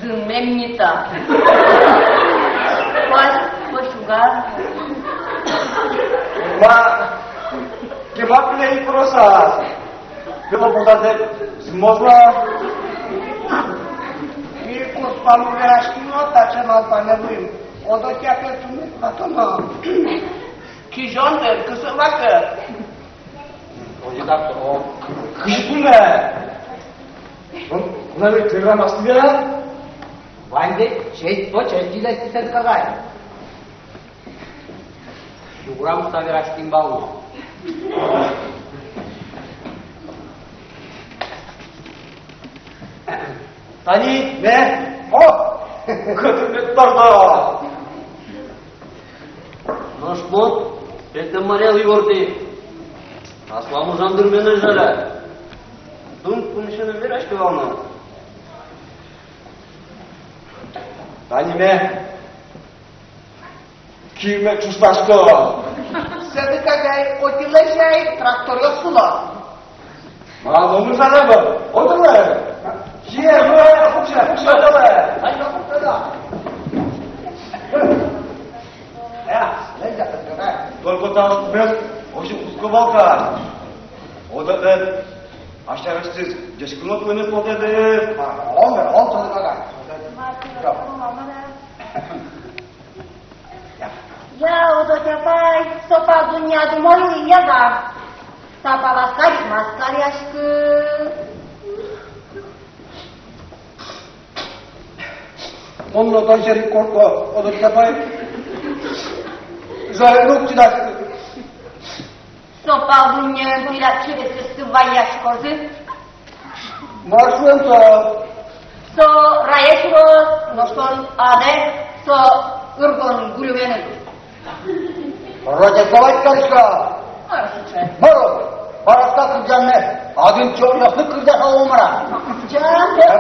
Zmemnita. Poșuga. Chema plei prosa. Pelo podate zmozla. Mirko spalurea știinota celălalt nebuim. O dochea pe tunet, patona. Chijonte, că să facă. Oye, dacă o câșpune. Una de telegrama studia? Vande, tot ce știi de se încălare. Siguram să avea schimba unul. Tani, ne? Cât de tardă! Nu știu, este măreu iorti. Asta am uzam dârmenă jăle. Dum până și ne veraște oamă. Tani, ne? Kime čustaško? Să ducă de-ai otilășai tractoriosulă. Ma, domnul Zanebă, odele! Je, mă, apucă, odele! Hai, nu apucă, da. Ia, legea pe care. Только там без очень узковалка. Odele, așa răștiți, deci când nu pune poate de... Om să ducă. Я удотяпай, сопа дуня думаю, яга. Сапа ласкарик, маскаряшкы. Onunla da içeri korku, o da yapayım. Zahir çıdak. Сопа дуня дуя чевесы сываяшкозы. Marşuyen to. Со раешро, ноштон аде, со ыргон гулювенек. Rodekovать karışka. Арсычай. Moro. Parasta kırcanne. Adın çok lafı kırcan olmara. Can,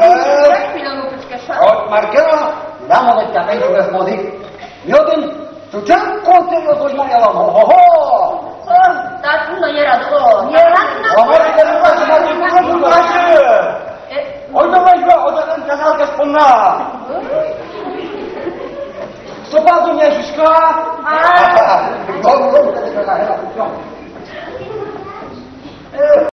Evet. как пилену пучкаша. От маркера. Лямо да тяпай чубес моди. Йодин. Чучен контер дожма ялам. Хо-хо. Татуна ерадо. Ерадна. Amara karışka çıkardı kurun başı. Odadan kazal kasponna. Sopa dunya şişka. Doğru.